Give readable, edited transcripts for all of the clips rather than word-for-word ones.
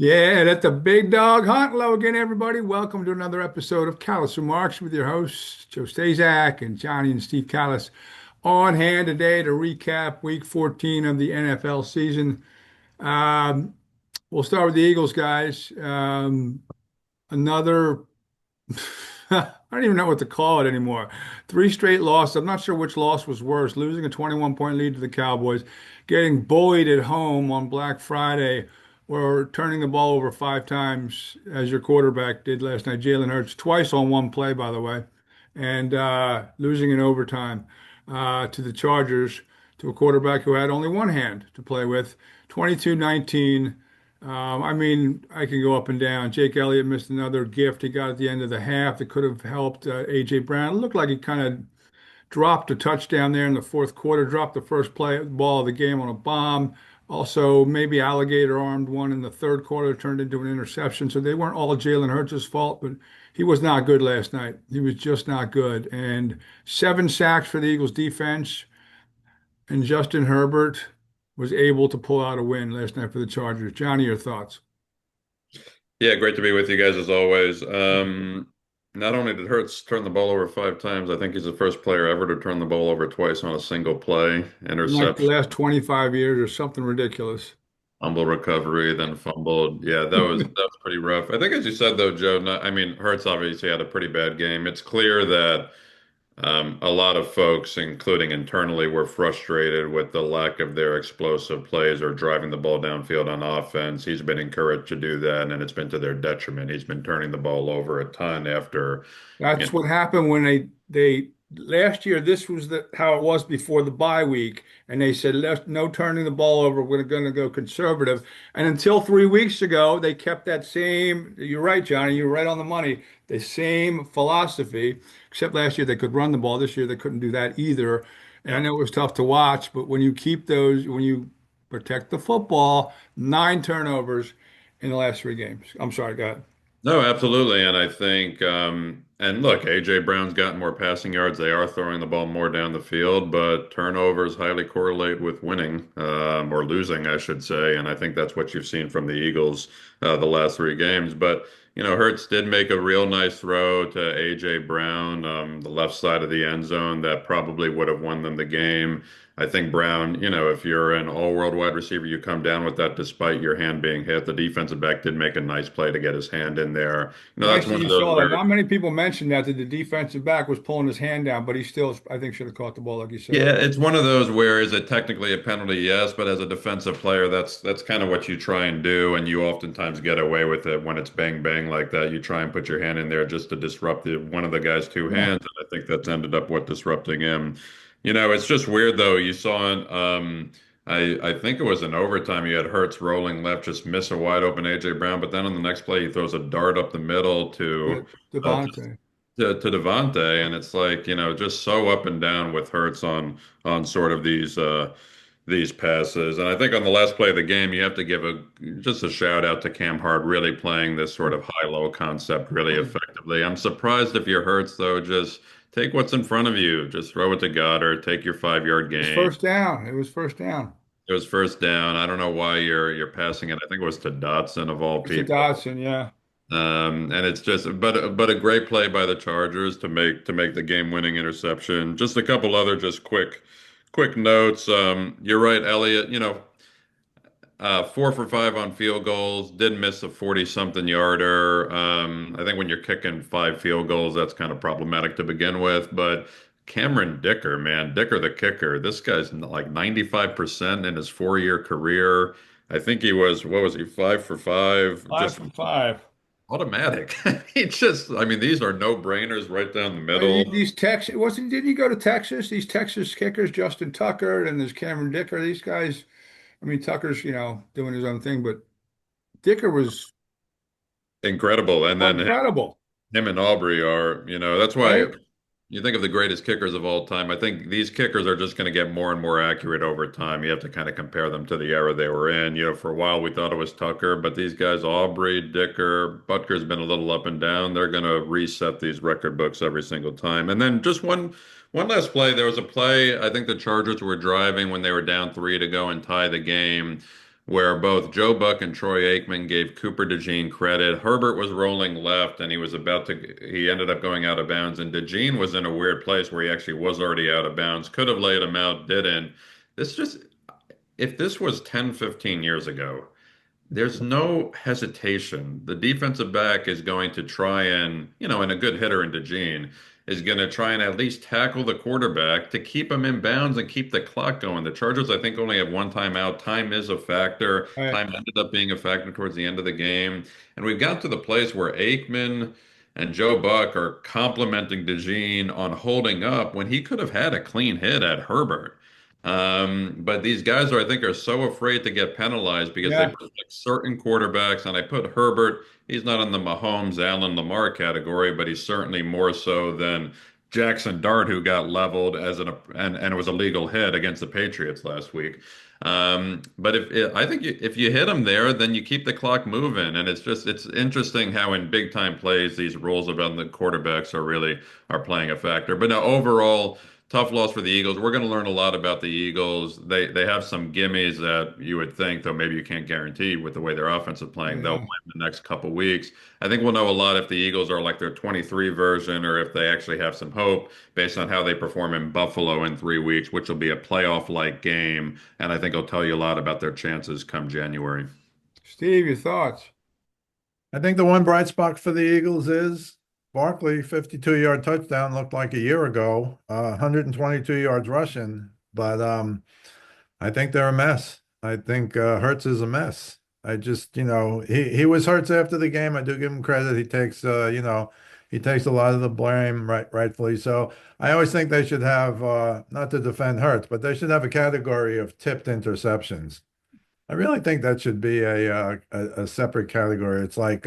Yeah, that's the big dog hunt. Hello again, everybody. Welcome to another episode of Kallas Remarks with your hosts, Joe Staszak and Johnny and Steve Kallas, on hand today to recap week 14 of the NFL season. Um, we'll start with the Eagles, guys. Another, I don't even know what to call it anymore. Three straight losses. I'm not sure which loss was worse, losing a 21-point lead to the Cowboys, getting bullied at home on Black Friday, or turning the ball over five times as your quarterback did last night. Jalen Hurts, twice on one play, by the way, and losing in overtime to the Chargers, to a quarterback who had only one hand to play with, 22-19. I mean, I can go up and down. Jake Elliott missed another gift he got at the end of the half that could have helped A.J. Brown. It looked like he kind of dropped a touchdown there in the fourth quarter, dropped the first ball of the game on a bomb. Also, maybe Alligator armed one in the third quarter, turned into an interception. So they weren't all Jalen Hurts' fault, but he was not good last night. He was just not good. And seven sacks for the Eagles defense. And Justin Herbert was able to pull out a win last night for the Chargers. Johnny, your thoughts? Yeah, great to be with you guys as always. Not only did Hurts turn the ball over five times, I think he's the first player ever to turn the ball over twice on a single play. In like the Interception, last 25 years or something ridiculous. fumble recovery, then fumbled. Yeah, that was pretty rough. I think as you said though, Joe, I mean, Hurts obviously had a pretty bad game. It's clear that a lot of folks, including internally, were frustrated with the lack of their explosive plays or driving the ball downfield on offense. He's been encouraged to do that, and it's been to their detriment. He's been turning the ball over a ton after, you That's know, what happened when they last year. This was how it was before the bye week, and they said no turning the ball over. We're going to go conservative. And until 3 weeks ago, they kept that same. You're right, Johnny. You're right on the money. The same philosophy, except last year they could run the ball. This year they couldn't do that either. And I yeah. know it was tough to watch, but when you keep those, when you protect the football, nine turnovers in the last three games. I'm sorry, go ahead. No, absolutely. And I think, and look, AJ Brown's gotten more passing yards. They are throwing the ball more down the field, but turnovers highly correlate with winning, or losing, I should say. And I think that's what you've seen from the Eagles, the last three games. But, Hurts did make a real nice throw to AJ Brown, the left side of the end zone that probably would have won them the game. I think Brown, if you're an all-world wide receiver, you come down with that despite your hand being hit. The defensive back did make a nice play to get his hand in there. That's Nice that one you of those saw that. where, Not many people mentioned that the defensive back was pulling his hand down, but he still, I think, should have caught the ball, like you said. yeah, it's one of those where is it technically a penalty? Yes, but as a defensive player, that's kind of what you try and do, and you oftentimes get away with it when it's bang bang like that. You try and put your hand in there just to disrupt one of the guy's two Yeah. hands, and I think that's ended up what disrupting him. It's just weird though. You saw it. I think it was in overtime. You had Hurts rolling left, just miss a wide open AJ Brown, but then on the next play, he throws a dart up the middle to. Uh, Devontae. to Devontae, and it's like, just so up and down with Hurts on sort of these passes. And I think on the last play of the game, you have to give a just a shout out to Cam Hart really playing this sort of high-low concept really effectively. I'm surprised if you're Hurts though, just take what's in front of you, just throw it to Goddard, take your 5 yard It was gain. first down. It was first down. It was first down. I don't know why you're passing it. I think it was to Dotson of all It's a people. Dodson, yeah. And it's just, but a great play by the Chargers to make the game-winning interception. Just a couple other just quick notes. You're right, Elliott. 4 for 5 on field goals. Did miss a 40-something yarder. I think when you're kicking five field goals, that's kind of problematic to begin with. But Cameron Dicker, man, Dicker the kicker. This guy's like 95% in his 4 year career. I think he was, what was he, 5 for 5? Five Just for five. automatic. I mean, these are no-brainers right down the middle. These Texas, wasn't, didn't you go to Texas? These Texas kickers, Justin Tucker and there's Cameron Dicker, these guys. I mean, Tucker's, doing his own thing, but Dicker was Incredible. And then incredible, him and Aubrey are, that's why right? you think of the greatest kickers of all time. I think these kickers are just going to get more and more accurate over time. You have to kind of compare them to the era they were in. For a while we thought it was Tucker, but these guys, Aubrey, Dicker, Butker's been a little up and down. They're going to reset these record books every single time. And then just one last play. There was a play, I think the Chargers were driving when they were down three to go and tie the game. where both Joe Buck and Troy Aikman gave Cooper DeJean credit. Herbert was rolling left and he ended up going out of bounds. And DeJean was in a weird place where he actually was already out of bounds, could have laid him out, didn't. This just, if this was 10, 15 years ago, there's no hesitation. The defensive back is going to try and, and a good hitter in DeJean is going to try and at least tackle the quarterback to keep him in bounds and keep the clock going. The Chargers, I think, only have one timeout. Time is a factor. Right. Time ended up being a factor towards the end of the game. And we've got to the place where Aikman and Joe Buck are complimenting DeJean on holding up when he could have had a clean hit at Herbert. But these guys I think, are so afraid to get penalized because they Yeah. protect certain quarterbacks. And I put Herbert, he's not in the Mahomes, Allen, Lamar category, but he's certainly more so than Jackson Dart, who got leveled and it was a legal hit against the Patriots last week. But I think if you hit him there, then you keep the clock moving. And it's interesting how in big time plays, these rules about the quarterbacks are playing a factor. But no, overall, tough loss for the Eagles. We're going to learn a lot about the Eagles. They have some gimmies that you would think, though maybe you can't guarantee with the way their offense is playing, they'll Yeah. win the next couple weeks. I think we'll know a lot if the Eagles are like their 23 version or if they actually have some hope based on how they perform in Buffalo in 3 weeks, which will be a playoff-like game. And I think it'll tell you a lot about their chances come January. Steve, your thoughts? I think the one bright spot for the Eagles is Barkley, 52-yard touchdown looked like a year ago, 122 yards rushing, but I think they're a mess. I think Hurts is a mess. I just, he was Hurts after the game. I do give him credit. He takes, he takes a lot of the blame, rightfully so. I always think they should have, not to defend Hurts, but they should have a category of tipped interceptions. I really think that should be a separate category. It's like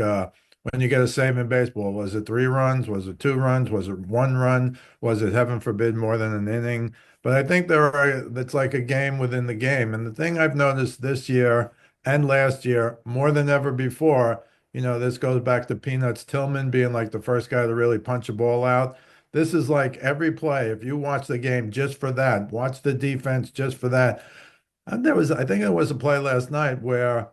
when you get a save in baseball. Was it 3 runs? Was it 2 runs? Was it 1 run? Was it, heaven forbid, more than an inning? But I think it's like a game within the game. And the thing I've noticed this year and last year, more than ever before, this goes back to Peanuts Tillman being like the first guy to really punch a ball out. This is like every play. If you watch the game just for that, watch the defense just for that. And I think there was a play last night where a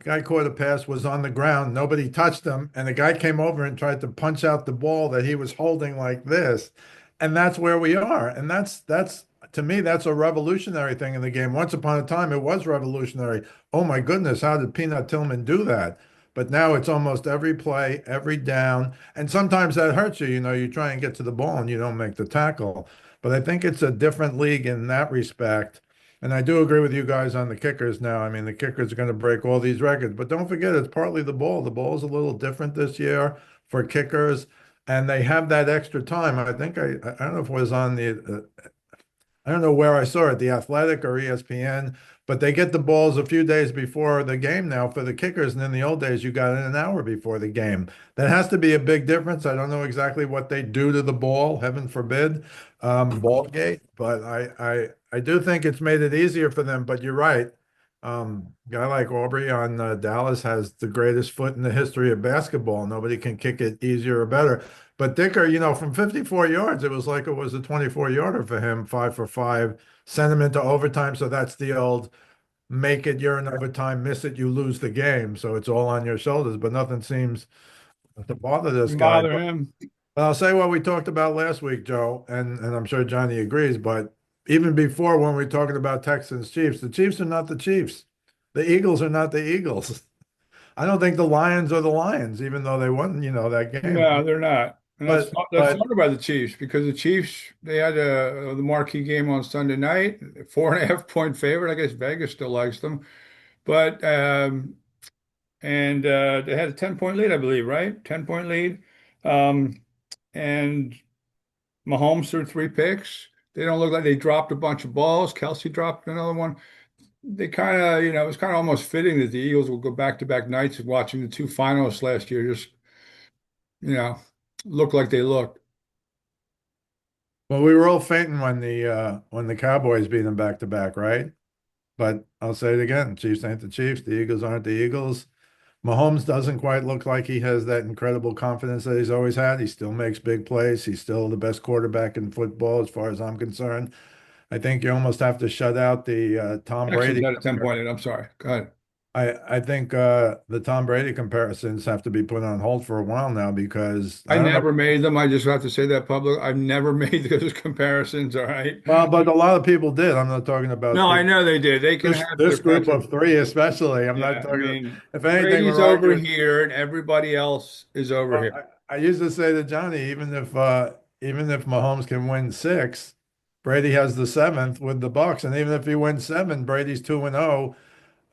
guy caught a pass, was on the ground, nobody touched him, and the guy came over and tried to punch out the ball that he was holding like this. And that's where we are. And that's to me, that's a revolutionary thing in the game. Once upon a time, it was revolutionary. Oh my goodness, how did Peanut Tillman do that? But now it's almost every play, every down. And sometimes that hurts you. You try and get to the ball and you don't make the tackle. But I think it's a different league in that respect. And I do agree with you guys on the kickers now. I mean, the kickers are going to break all these records, but don't forget, it's partly the ball. The ball is a little different this year for kickers, and they have that extra time. I think I don't know if it was on I don't know where I saw it, The Athletic or ESPN, but they get the balls a few days before the game now for the kickers. And in the old days, you got it an hour before the game. That has to be a big difference. I don't know exactly what they do to the ball, heaven forbid, ball gate, but I do think it's made it easier for them. But you're right. Guy like Aubrey on Dallas has the greatest foot in the history of basketball. Nobody can kick it easier or better. But Dicker, from 54 yards, it was like it was a 24-yarder for him, 5 for 5, sent him into overtime. So that's the old make it, you're in overtime, miss it, you lose the game. So it's all on your shoulders, but nothing seems to bother this guy. Bother him. But I'll say what we talked about last week, Joe, and I'm sure Johnny agrees, but even before when we were talking about Texans Chiefs, the Chiefs are not the Chiefs. The Eagles are not the Eagles. I don't think the Lions are the Lions, even though they won, that game. No, they're not. And let's But talk about the Chiefs because the Chiefs they had the marquee game on Sunday night, 4.5 point favorite. I guess Vegas still likes them, but and they had a 10 point lead, I believe, right? 10 point lead, um, and Mahomes threw 3 picks. They don't look like they dropped a bunch of balls. Kelsey dropped another one. They kind of, it was kind of almost fitting that the Eagles will go back-to-back nights of watching the two finalists last year just, you know, look like they looked. well, we were all fainting when the Cowboys beat them back to back, right? But I'll say it again, Chiefs ain't the Chiefs, the Eagles aren't the Eagles. Mahomes doesn't quite look like he has that incredible confidence that he's always had. He still makes big plays. He's still the best quarterback in football, as far as I'm concerned. I think you almost have to shut out the Tom Texans Brady. had a 10 point lead. I'm sorry. Go ahead. I think the Tom Brady comparisons have to be put on hold for a while now because I I don't know. never made them. I just have to say that public. I've never made those comparisons. All right. Well, but a lot of people did. I'm not talking about No, I know they did. They can have this their group Patrick. of three, especially. I'm not Yeah, I talking. mean, If anything, Brady's we're over arguing. here and everybody else is over Well, here. I used to say to Johnny, even if Mahomes can win six, Brady has the seventh with the Bucks, and even if he wins seven, Brady's 2-0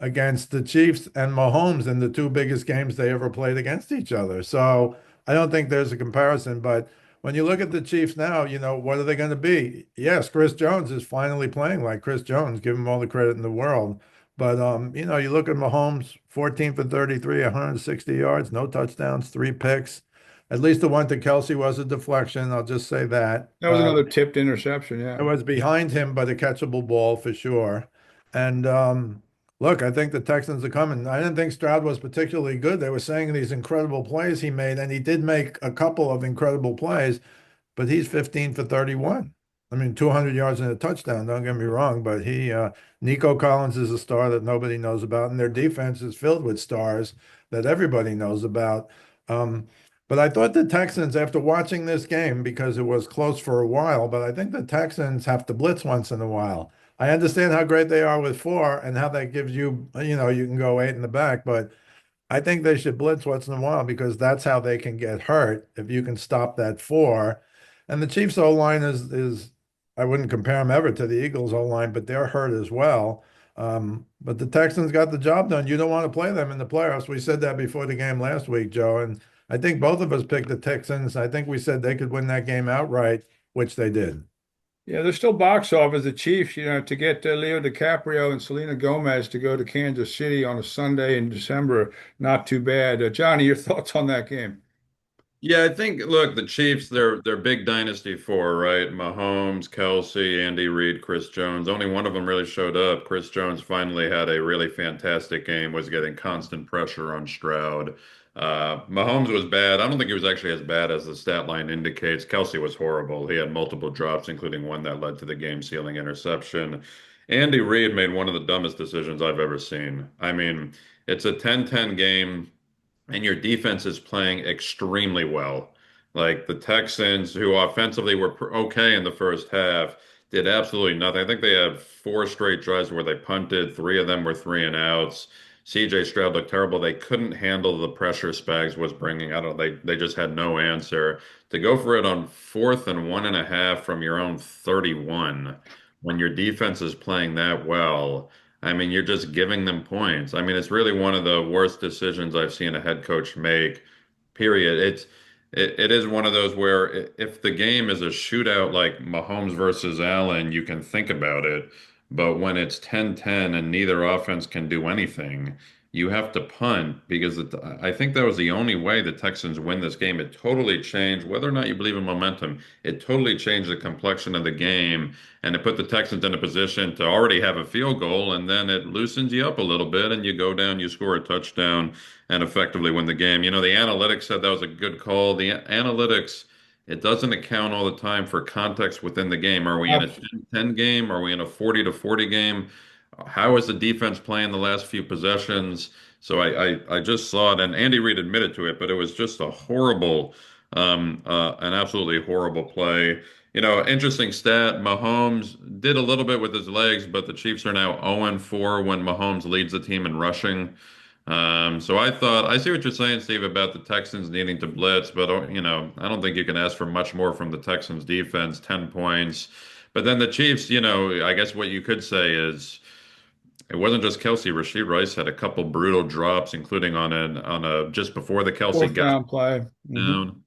against the Chiefs and Mahomes in the two biggest games they ever played against each other. So I don't think there's a comparison. But when you look at the Chiefs now, what are they going to be? Yes, Chris Jones is finally playing like Chris Jones. Give him all the credit in the world. But you look at Mahomes, 14 for 33, 160 yards, no touchdowns, three picks. At least the one to Kelsey was a deflection. I'll just say that. That was another tipped interception. It Yeah. was behind him, but a catchable ball for sure. And look, I think the Texans are coming. I didn't think Stroud was particularly good. They were saying these incredible plays he made, and he did make a couple of incredible plays, but he's 15 for 31. I mean, 200 yards and a touchdown, don't get me wrong, but Nico Collins is a star that nobody knows about, and their defense is filled with stars that everybody knows about. Um, but I thought the Texans, after watching this game, because it was close for a while, but I think the Texans have to blitz once in a while. I understand how great they are with four and how that gives you, you can go eight in the back, but I think they should blitz once in a while because that's how they can get hurt if you can stop that four. And the Chiefs O line is I wouldn't compare them ever to the Eagles O line, but they're hurt as well. But the Texans got the job done. You don't want to play them in the playoffs. We said that before the game last week, Joe, and I think both of us picked the Texans. I think we said they could win that game outright, which they did. Yeah, they're still box office. The Chiefs, to get Leo DiCaprio and Selena Gomez to go to Kansas City on a Sunday in December, not too bad. Johnny, your thoughts on that game? Yeah, I think look, the Chiefs, they're big dynasty four, right? Mahomes, Kelsey, Andy Reid, Chris Jones. Only one of them really showed up. Chris Jones finally had a really fantastic game, was getting constant pressure on Stroud. Mahomes was bad. I don't think he was actually as bad as the stat line indicates. Kelsey was horrible. He had multiple drops, including one that led to the game-sealing interception. Andy Reid made one of the dumbest decisions I've ever seen. I mean, it's a 10-10 game and your defense is playing extremely well. Like the Texans, who offensively were okay in the first half, did absolutely nothing. I think they had four straight drives where they punted. Three of them were three and outs. CJ Stroud looked terrible. They couldn't handle the pressure Spags was bringing. I don't. They just had no answer to go for it on 4th and 1.5 from your own 31 when your defense is playing that well. I mean, you're just giving them points. I mean, it's really one of the worst decisions I've seen a head coach make, period. It is one of those where if the game is a shootout like Mahomes versus Allen, you can think about it. But when it's 10-10 and neither offense can do anything, you have to punt because I think that was the only way the Texans win this game. It totally changed, whether or not you believe in momentum, it totally changed the complexion of the game and it put the Texans in a position to already have a field goal, and then it loosens you up a little bit, and you go down, you score a touchdown, and effectively win the game. The analytics said that was a good call. The analytics, it doesn't account all the time for context within the game. Are we in a Abs- 10-10 game? Are we in a 40-40 game? How is the defense playing the last few possessions? So I just saw it, and Andy Reid admitted to it, but it was just a horrible, an absolutely horrible play. Interesting stat. Mahomes did a little bit with his legs, but the Chiefs are now 0-4 when Mahomes leads the team in rushing. So I see what you're saying, Steve, about the Texans needing to blitz, but I don't think you can ask for much more from the Texans defense, 10 points. But then the Chiefs, I guess what you could say is it wasn't just Kelsey. Rashid Rice had a couple brutal drops, including on a just before the Kelsey Fourth got down play. down.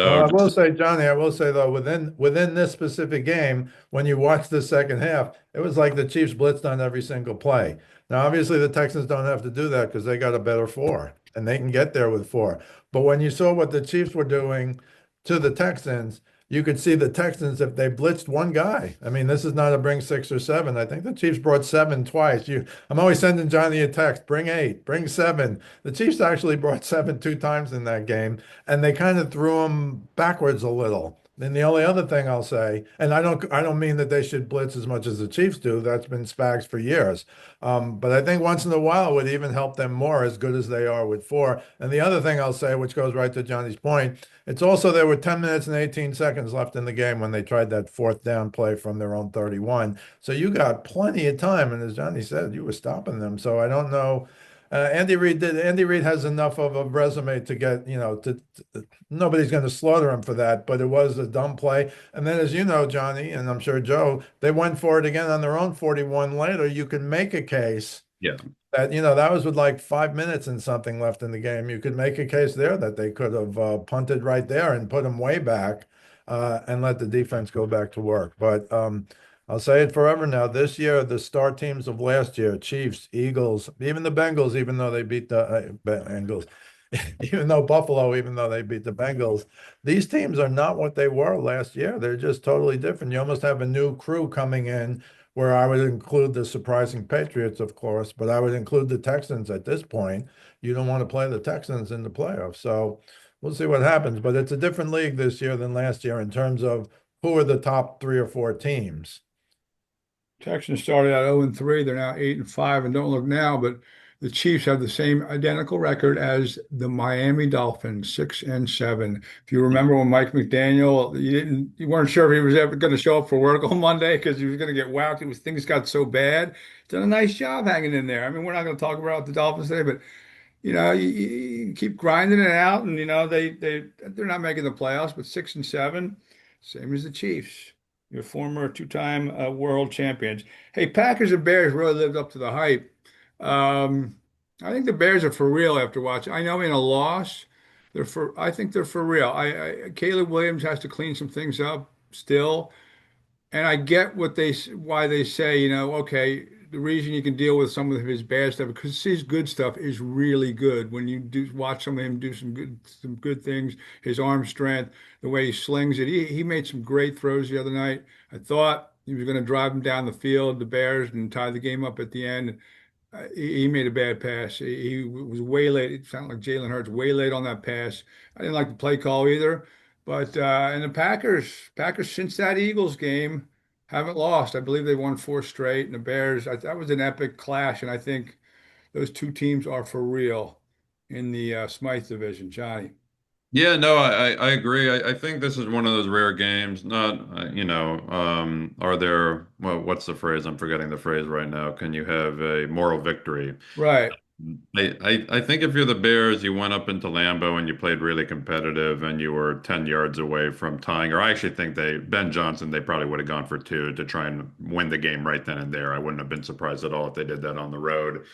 Well, So I will just say, Johnny, I will say though, within this specific game, when you watch the second half, it was like the Chiefs blitzed on every single play. Now, obviously, the Texans don't have to do that because they got a better four and they can get there with four. But when you saw what the Chiefs were doing to the Texans, you could see the Texans if they blitzed one guy. I mean, this is not a bring six or seven. I think the Chiefs brought seven twice. I'm always sending Johnny a text, bring eight, bring seven. The Chiefs actually brought seven two times in that game and they kind of threw them backwards a little. And the only other thing I'll say, and I don't mean that they should blitz as much as the Chiefs do. That's been Spags for years. But I think once in a while would even help them more, as good as they are with four. And the other thing I'll say, which goes right to Johnny's point, it's also there were 10 minutes and 18 seconds left in the game when they tried that fourth down play from their own 31. So you got plenty of time. And as Johnny said, you were stopping them. So I don't know. Andy Reid has enough of a resume to get, nobody's going to slaughter him for that, but it was a dumb play. And then, as you know, Johnny, and I'm sure Joe, they went for it again on their own 41 later. You can make a case Yeah. that, that was with like 5 minutes and something left in the game. You could make a case there that they could have punted right there and put them way back and let the defense go back to work. But I'll say it forever now. This year, the star teams of last year, Chiefs, Eagles, even the Bengals, even though they beat the Bengals, even though Buffalo, even though they beat the Bengals, these teams are not what they were last year. They're just totally different. You almost have a new crew coming in where I would include the surprising Patriots, of course, but I would include the Texans at this point. You don't want to play the Texans in the playoffs. So we'll see what happens. But it's a different league this year than last year in terms of who are the top 3 or 4 teams. Texans started out 0-3. They're now 8-5, and don't look now, but the Chiefs have the same identical record as the Miami Dolphins, 6-7. If you remember when Mike McDaniel, you weren't sure if he was ever going to show up for work on Monday because he was going to get whacked. Things got so bad. He's done a nice job hanging in there. I mean, we're not going to talk about the Dolphins today, but you keep grinding it out, and they're not making the playoffs, but 6-7, same as the Chiefs, your former two-time world champions. Hey, Packers and Bears really lived up to the hype. I think the Bears are for real after watching. I know in a loss, I think they're for real. Caleb Williams has to clean some things up still. And I get why they say, okay, the reason you can deal with some of his bad stuff because his good stuff is really good. When you do watch some of him do some good things, his arm strength, the way he slings it. He made some great throws the other night. I thought he was going to drive him down the field, the Bears, and tie the game up at the end. He made a bad pass. He was way late. It sounded like Jalen Hurts way late on that pass. I didn't like the play call either. But and the Packers since that Eagles game haven't lost. I believe they won four straight. And the Bears, that was an epic clash. And I think those two teams are for real in the Smythe division, Johnny. Yeah, no, I agree. I think this is one of those rare games. Not, are there, well, what's the phrase? I'm forgetting the phrase right now. Can you have a moral victory? Right. I think if you're the Bears, you went up into Lambeau and you played really competitive and you were 10 yards away from tying, or I actually think Ben Johnson, they probably would have gone for two to try and win the game right then and there. I wouldn't have been surprised at all if they did that on the road.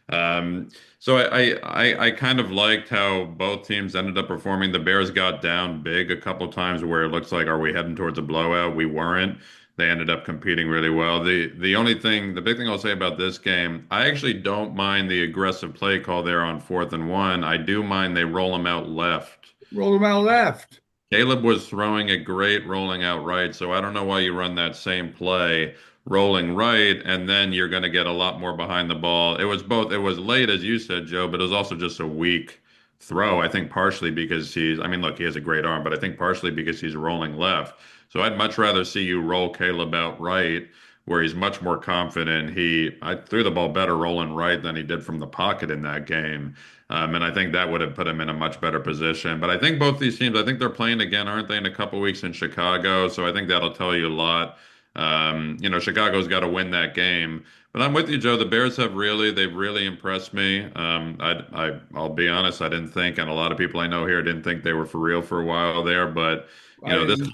Um, so I kind of liked how both teams ended up performing. The Bears got down big a couple times where it looks like, are we heading towards a blowout? We weren't. They ended up competing really well. The big thing I'll say about this game, I actually don't mind the aggressive play call there on 4th and 1. I do mind they roll them out left. Roll them out left. Caleb was throwing it great rolling out right, so I don't know why you run that same play rolling right, and then you're going to get a lot more behind the ball. It was late, as you said, Joe, but it was also just a weak throw. I think partially because I mean, look, he has a great arm, but I think partially because he's rolling left. So I'd much rather see you roll Caleb out right, where he's much more confident. I threw the ball better rolling right than he did from the pocket in that game. And I think that would have put him in a much better position. But I think both these teams, I think they're playing again, aren't they, in a couple weeks in Chicago? So I think that'll tell you a lot. Chicago's got to win that game. But I'm with you, Joe. They've really impressed me. I'll be honest, I didn't think, and a lot of people I know here didn't think they were for real for a while there. But you I know, this didn't.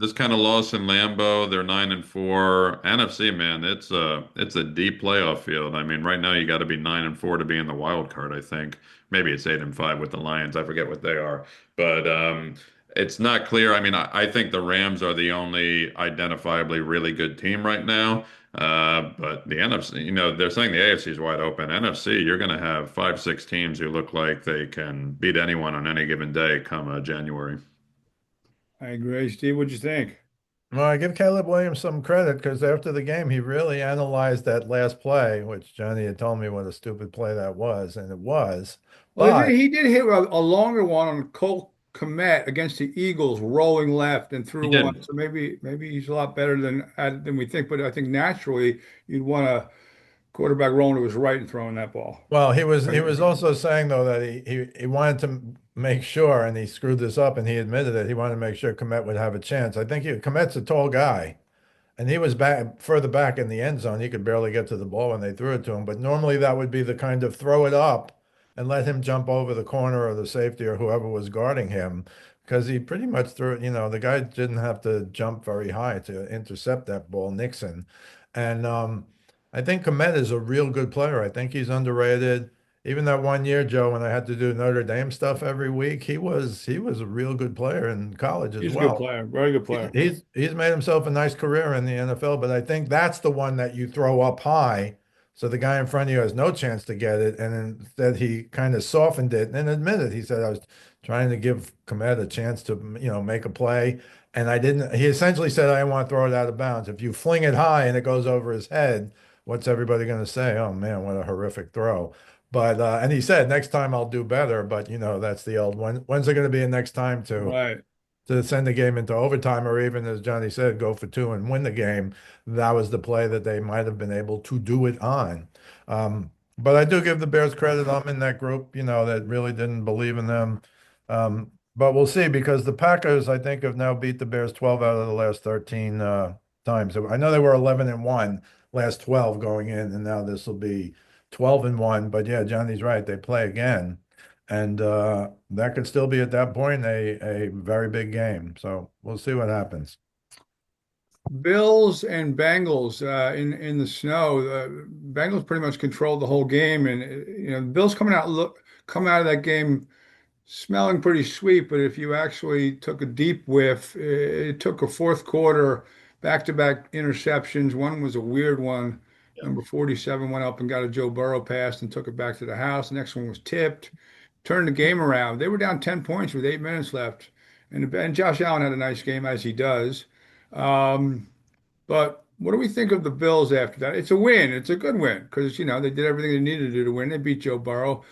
this kind of loss in Lambeau, they're 9-4. NFC, man, it's a deep playoff field. I mean, right now you got to be 9-4 to be in the wild card, I think. Maybe it's 8-5 with the Lions. I forget what they are. But it's not clear. I mean, I think the Rams are the only identifiably really good team right now. But the NFC, they're saying the AFC is wide open. NFC, you're going to have 5, 6 teams who look like they can beat anyone on any given day come January. I agree. Steve, what'd you think? Well, I give Caleb Williams some credit because after the game, he really analyzed that last play, which Johnny had told me what a stupid play that was, and it was. Well, But he did hit a longer one on Cole Komet against the Eagles, rolling left and He threw one. did. So maybe he's a lot better than we think. But I think naturally you'd want a quarterback rolling to his right and throwing that ball. Well, he Right. was also saying though that he wanted to make sure, and he screwed this up, and he admitted it. He wanted to make sure Komet would have a chance. I think Komet's a tall guy. And he was back further back in the end zone. He could barely get to the ball when they threw it to him. But normally that would be the kind of throw it up and let him jump over the corner or the safety or whoever was guarding him. Because he pretty much threw it, the guy didn't have to jump very high to intercept that ball, Nixon. And I think Komet is a real good player. I think he's underrated. Even that one year, Joe, when I had to do Notre Dame stuff every week, he was a real good player in college as He's a good well. player, very good He's player. he's he's made himself a nice career in the NFL, but I think that's the one that you throw up high, so the guy in front of you has no chance to get it. And instead, he kind of softened it and admitted. He said, "I was trying to give Komet a chance to, make a play, and I didn't." He essentially said, "I didn't want to throw it out of bounds. If you fling it high and it goes over his head, what's everybody going to say? Oh man, what a horrific throw!" But and he said, "Next time I'll do better." But that's the old one. When's there going to be a next time Right. to send the game into overtime, or even, as Johnny said, go for two and win the game? That was the play that they might have been able to do it on. But I do give the Bears credit. I'm in that group, that really didn't believe in them. But we'll see, because the Packers, I think, have now beat the Bears 12 out of the last 13 times. I know they were 11-1 last 12 going in, and now this will be 12-1. But yeah, Johnny's right. They play again. And that could still be at that point a very big game. So we'll see what happens. Bills and Bengals in the snow. The Bengals pretty much controlled the whole game, and the Bills coming out of that game smelling pretty sweet. But if you actually took a deep whiff, it took a fourth quarter, back-to-back interceptions. One was a weird one. Number 47 went up and got a Joe Burrow pass and took it back to the house. The next one was tipped, turned the game around. They were down 10 points with 8 minutes left, and Josh Allen had a nice game as he does. Um, but what do we think of the Bills after that? It's a win. It's a good win because, they did everything they needed to do to win. They beat Joe Burrow.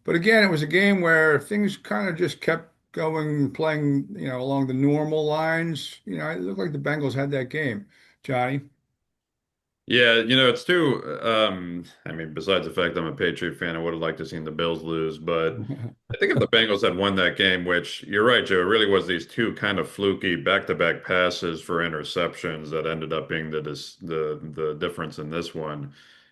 But again, it was a game where things kind of just kept going, playing, along the normal lines. It looked like the Bengals had that game, Johnny. Yeah, it's too, I mean, besides the fact I'm a Patriot fan, I would have liked to seen the Bills lose, but I think if the Bengals had won that game, which you're right, Joe, it really was these two kind of fluky back-to-back passes for interceptions that ended up being the difference in this one.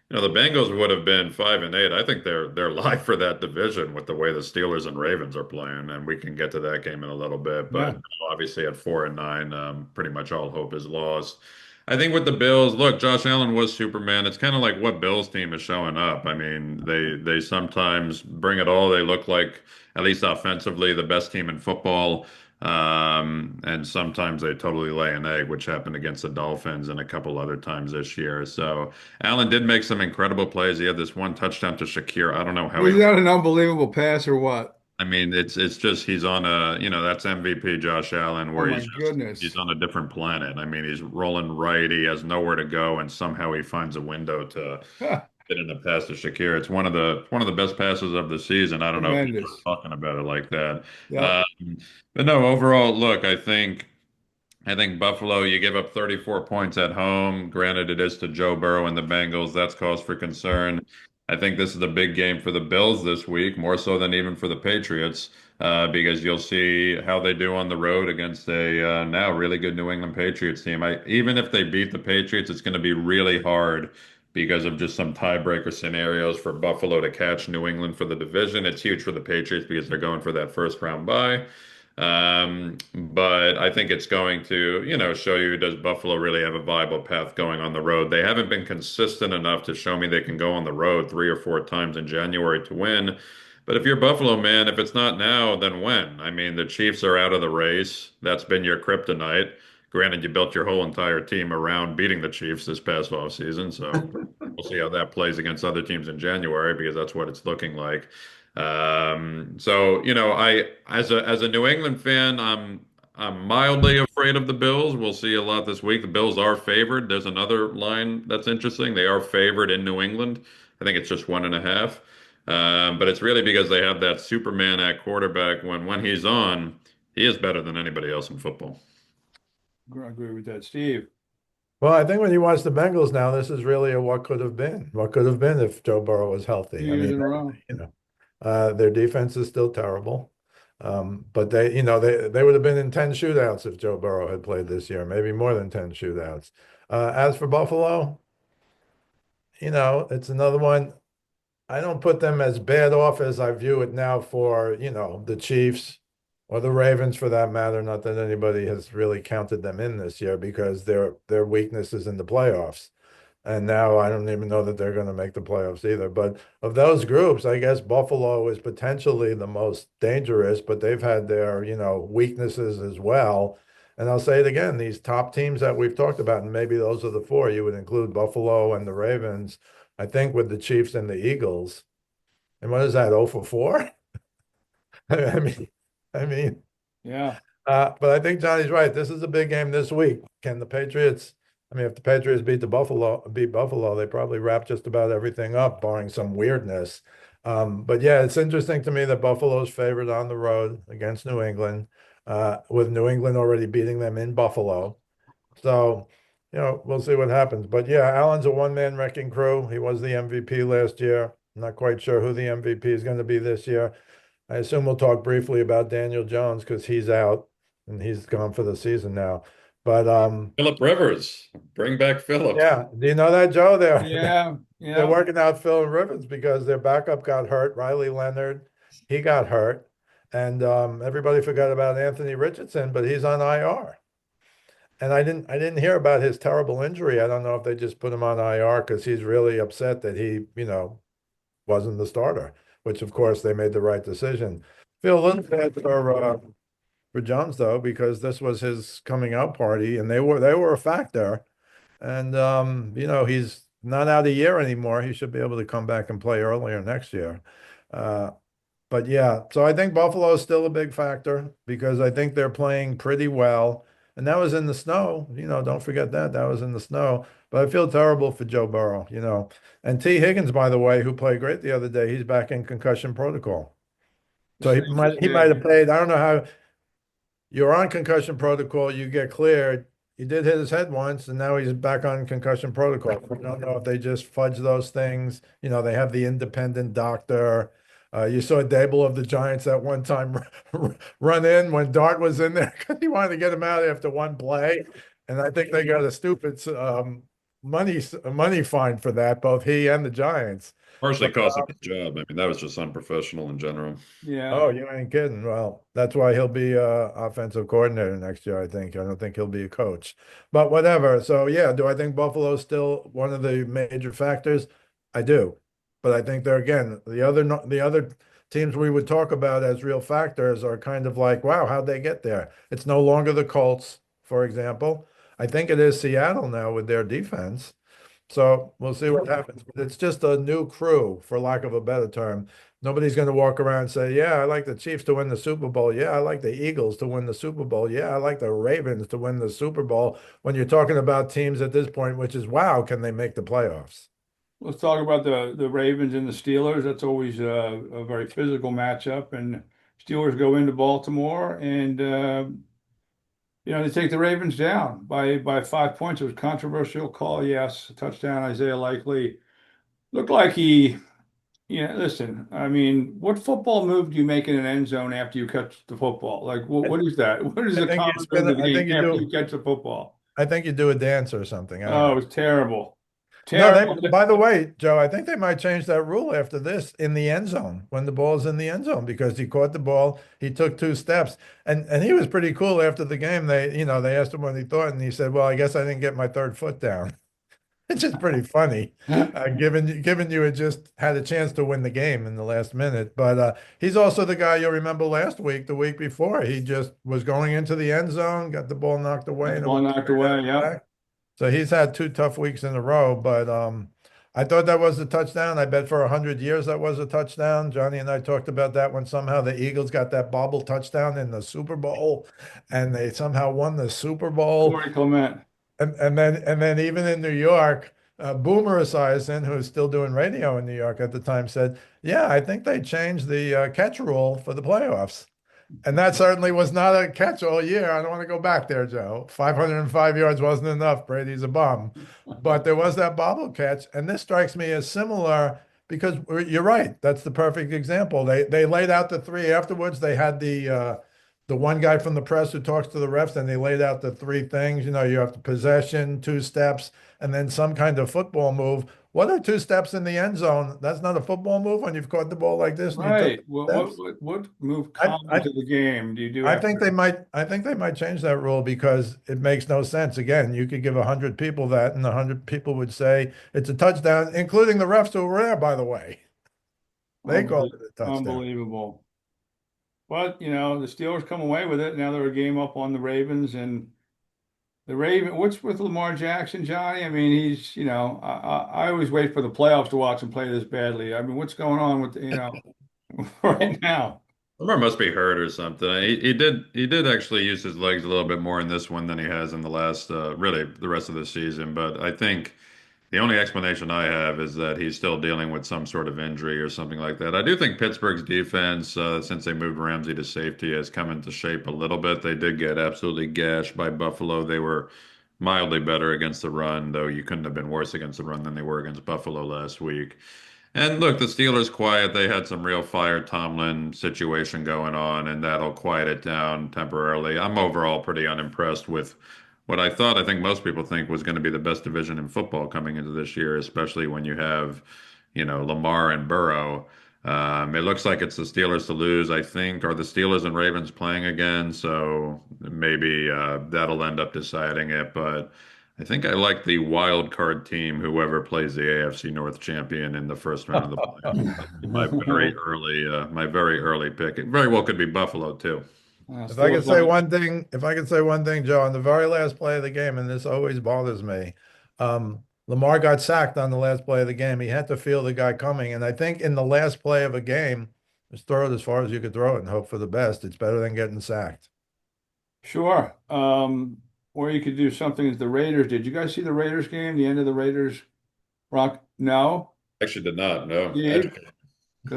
The Bengals would have been 5-8. I think they're live for that division with the way the Steelers and Ravens are playing, and we can get to that game in a little bit. But Yeah, obviously at 4-9, pretty much all hope is lost. I think with the Bills, look, Josh Allen was Superman. It's kind of like what Bills team is showing up. I mean, they sometimes bring it all. They look like, at least offensively, the best team in football. And sometimes they totally lay an egg, which happened against the Dolphins and a couple other times this year. So Allen did make some incredible plays. He had this one touchdown to Shakir. I don't know how he. was that an unbelievable pass or what? I mean, it's just he's on a, that's MVP Josh Allen, Oh where my he's goodness. on a different planet. I mean, he's rolling right, he has nowhere to go, and somehow he finds a window to get in the pass to Shakir. It's one of the best passes of the season. I don't know if people Tremendous. are talking about it like that. Yep. Um, but no, overall, look, I think Buffalo, you give up 34 points at home. Granted, it is to Joe Burrow and the Bengals. That's cause for concern. I think this is a big game for the Bills this week, more so than even for the Patriots, because you'll see how they do on the road against a now really good New England Patriots team. Even if they beat the Patriots, it's going to be really hard because of just some tiebreaker scenarios for Buffalo to catch New England for the division. It's huge for the Patriots because they're going for that first round bye. But I think it's going to, show you, does Buffalo really have a viable path going on the road? They haven't been consistent enough to show me they can go on the road 3 or 4 times in January to win. But if you're Buffalo, man, if it's not now, then when? I mean, the Chiefs are out of the race. That's been your kryptonite. Granted, you built your whole entire team around beating the Chiefs this past offseason, so we'll see how that plays against other teams in January because that's what it's looking like. So I as a New England fan, I'm mildly afraid of the Bills. We'll see a lot this week. The Bills are favored. There's another line that's interesting. They are favored in New England. I think it's just 1.5. But it's really because they have that Superman at quarterback when he's on. He is better than anybody else in football. I agree with that, Steve. Well, I think when you watch the Bengals now, this is really a what could have been. What could have been if Joe Burrow was Two healthy. I years mean, in a row. you know, their defense is still terrible. But they would have been in 10 shootouts if Joe Burrow had played this year, maybe more than 10 shootouts. As for Buffalo, it's another one. I don't put them as bad off as I view it now for, the Chiefs or the Ravens for that matter. Not that anybody has really counted them in this year because their weakness is in the playoffs. And now I don't even know that they're going to make the playoffs either. But of those groups, I guess Buffalo is potentially the most dangerous, but they've had their, weaknesses as well. And I'll say it again, these top teams that we've talked about, and maybe those are the four, you would include Buffalo and the Ravens, I think with the Chiefs and the Eagles. And what is that, 0 for 4? I mean, I mean, Yeah. but I think Johnny's right. This is a big game this week. Can the Patriots? I mean, if the Patriots beat Buffalo, they probably wrap just about everything up, barring some weirdness. But yeah, it's interesting to me that Buffalo's favored on the road against New England, with New England already beating them in Buffalo. So, we'll see what happens. But yeah, Allen's a one-man wrecking crew. He was the MVP last year. I'm not quite sure who the MVP is going to be this year. I assume we'll talk briefly about Daniel Jones because he's out and he's gone for the season now. But Philip Rivers, bring back Philip. yeah, do you know that, Joe? Yeah. They're Yeah. working out Phil Rivers because their backup got hurt. Riley Leonard, he got hurt, and everybody forgot about Anthony Richardson, but he's on IR. And I didn't hear about his terrible injury. I don't know if they just put him on IR because he's really upset that he, wasn't the starter, which of course they made the right decision. Feel a little bad for Jones though, because this was his coming out party and they were a factor. And he's not out a year anymore. He should be able to come back and play earlier next year. Uh, but yeah, so I think Buffalo is still a big factor because I think they're playing pretty well. And that was in the snow, don't forget that was in the snow. But I feel terrible for Joe Burrow. And T. Higgins, by the way, who played great the other day, he's back in concussion protocol. So he Same might thing he might here. have played. I don't know how you're on concussion protocol, you get cleared. He did hit his head once, and now he's back on concussion protocol. I don't know if they just fudge those things. They have the independent doctor. You saw Dable of the Giants at one time run in when Dart was in there because he wanted to get him out after one play, and I think they got a stupid money fine for that, both he and the Giants. Partially But cost him his job. I mean, that was just unprofessional in general. Yeah. oh, you ain't kidding. Well, that's why he'll be offensive coordinator next year, I think. I don't think he'll be a coach. But whatever. So yeah, do I think Buffalo's still one of the major factors? I do. But I think they're again, the other teams we would talk about as real factors are kind of like, wow, how'd they get there? It's no longer the Colts, for example. I think it is Seattle now with their defense. So we'll see what happens. But it's just a new crew, for lack of a better term. Nobody's going to walk around and say, yeah, I like the Chiefs to win the Super Bowl. Yeah, I like the Eagles to win the Super Bowl. Yeah, I like the Ravens to win the Super Bowl. When you're talking about teams at this point, which is, wow, can they make the playoffs? Let's talk about the Ravens and the Steelers. That's always a very physical matchup. And Steelers go into Baltimore and they take the Ravens down by 5 points. It was a controversial call, yes. A touchdown, Isaiah Likely. Looked like listen, I mean, what football move do you make in an end zone after you catch the football? Like, what is that? What is I the think you common spin move it. of the game after you catch the football? I think you do a dance or something. I don't Oh, know. it was terrible. No, Terrible. by the way, Joe, I think they might change that rule after this in the end zone when the ball's in the end zone because he caught the ball, he took 2 steps, and he was pretty cool after the game. They asked him what he thought, and he said, "Well, I guess I didn't get my third foot down." It's just pretty funny, given you had just had a chance to win the game in the last minute. But he's also the guy you'll remember last week, the week before. He just was going into the end zone, got the ball knocked away, Got the and it ball went knocked straight out away. of the Yep. back. So he's had 2 tough weeks in a row. But I thought that was a touchdown. I bet for 100 years that was a touchdown. Johnny and I talked about that when somehow the Eagles got that bobble touchdown in the Super Bowl, and they somehow won the Super Bowl. Corey Clement. And then even in New York, Boomer Esiason, who was still doing radio in New York at the time, said, "Yeah, I think they changed the catch rule for the playoffs." And that certainly was not a catch all year. I don't want to go back there, Joe. 505 yards wasn't enough. Brady's a bum. But there was that bobble catch. And this strikes me as similar because you're right. That's the perfect example. They laid out the three afterwards. They had the one guy from the press who talks to the refs, and they laid out the three things. You know, you have the possession, two steps, and then some kind of football move. What are two steps in the end zone? That's not a football move when you've caught the ball like this and you took Right. What steps. move I, comes I into the game do you do I think after? they might change that rule because it makes no sense. Again, you could give 100 people that, and 100 people would say it's a touchdown, including the refs who were there, by the way. They called it a touchdown. Unbelievable. But the Steelers come away with it. Now they're a game up on the Ravens, and the Raven. What's with Lamar Jackson, Johnny? I mean, I always wait for the playoffs to watch him play this badly. I mean, what's going on with right now? Lamar must be hurt or something. He did actually use his legs a little bit more in this one than he has in the last really the rest of the season. But I think the only explanation I have is that he's still dealing with some sort of injury or something like that. I do think Pittsburgh's defense, since they moved Ramsey to safety, has come into shape a little bit. They did get absolutely gashed by Buffalo. They were mildly better against the run, though you couldn't have been worse against the run than they were against Buffalo last week. And look, the Steelers quiet. They had some real fire Tomlin situation going on, and that'll quiet it down temporarily. I'm overall pretty unimpressed with what I think most people think was going to be the best division in football coming into this year, especially when you have, Lamar and Burrow. It looks like it's the Steelers to lose, I think. Are the Steelers and Ravens playing again? So maybe that'll end up deciding it. But I think I like the wild card team, whoever plays the AFC North champion in the first round of the playoffs. That'd be my very early pick. It very well could be Buffalo too. Steelers like If I could say one thing, Joe, on the very last play of the game, and this always bothers me, Lamar got sacked on the last play of the game. He had to feel the guy coming, and I think in the last play of a game, just throw it as far as you could throw it and hope for the best. It's better than getting sacked. sure. Or you could do something as the Raiders did. You guys see the Raiders game? The end of the Raiders rock? No, Actually, did not. No. because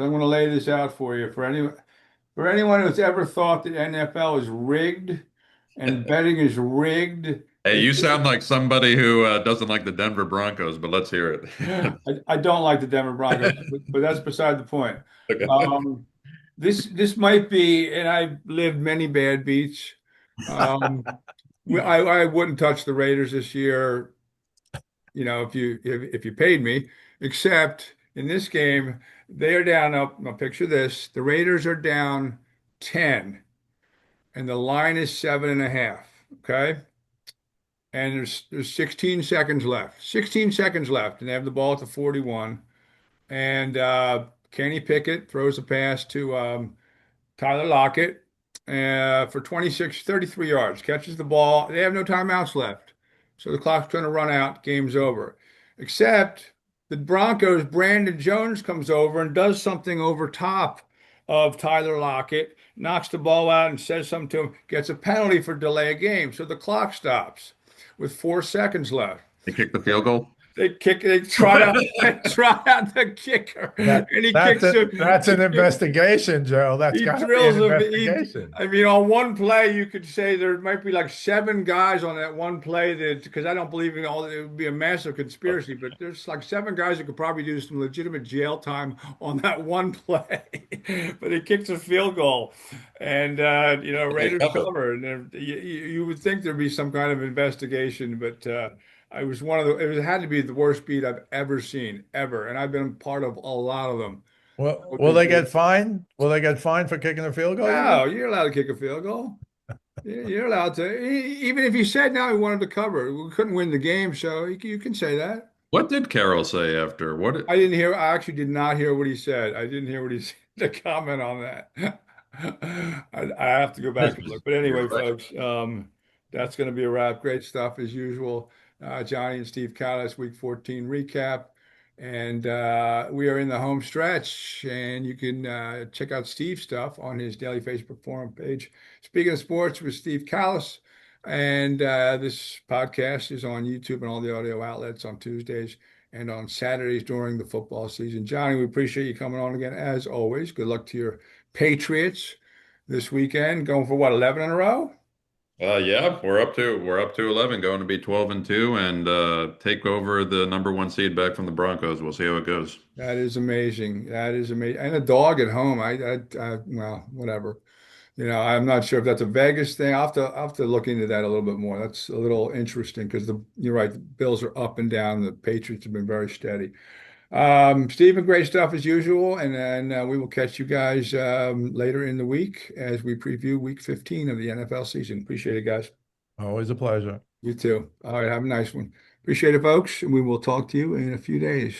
I'm going to lay this out for you. For anyone who's ever thought that NFL is rigged and betting is rigged, Hey, you sound like somebody who doesn't like the Denver Broncos, but let's hear it. I don't like the Denver Broncos, but that's beside the point. Okay. Um, this might be, and I've lived many bad beats. Um, I wouldn't touch the Raiders this year, if you paid me, except in this game, they are down up. Now picture this: the Raiders are down 10, and the line is 7.5. Okay. And there's 16 seconds left. 16 seconds left, and they have the ball at the 41. And Kenny Pickett throws a pass to Tyler Lockett for 33 yards. Catches the ball. They have no timeouts left. So the clock's going to run out. Game's over. Except the Broncos, Brandon Jones comes over and does something over top of Tyler Lockett, knocks the ball out and says something to him, gets a penalty for delay of game. So the clock stops with 4 seconds left. They kicked the field goal. They trot out the kicker, That and he that's kicks him. that's an investigation, Joe. That's He got to be drills an him. investigation. I mean, on one play, you could say there might be like seven guys on that one play because I don't believe in all. It would be a massive conspiracy, but there's like seven guys that could probably do some legitimate jail time on that one play. But he kicks a field goal, and They Raiders covered. cover, and you would think there'd be some kind of investigation, but. I was it had to be the worst beat I've ever seen, ever. And I've been part of a lot of them. Well, will they get fined? Will they get fined for kicking a field goal, you No, think? you're allowed to kick a field goal. You're allowed to. Even if you said now he wanted to cover, we couldn't win the game, so you can say that. What did Carroll say after? I actually did not hear what he said. I didn't hear what he said to comment on that. I have to go back and look. But You're anyway, right. folks, that's going to be a wrap. Great stuff as usual. Johnny and Steve Kallas, Week 14 recap. And we are in the home stretch, and you can check out Steve's stuff on his daily Facebook forum page. Speaking of sports with Steve Kallas, and this podcast is on YouTube and all the audio outlets on Tuesdays and on Saturdays during the football season. Johnny, we appreciate you coming on again as always. Good luck to your Patriots. this weekend, going for what, 11 in a row? Yeah, we're up to 11, going to be 12-2, and take over the number one seed back from the Broncos. We'll see how it goes. That is amazing. That is amazing. And a dog at home. Well, whatever. I'm not sure if that's a Vegas thing. I'll have to look into that a little bit more. That's a little interesting because you're right. The Bills are up and down. The Patriots have been very steady. Stephen, great stuff as usual. And then we will catch you guys later in the week as we preview week 15 of the NFL season. Appreciate it, guys. Always a pleasure. You too. All right. Have a nice one. Appreciate it, folks. And we will talk to you in a few days.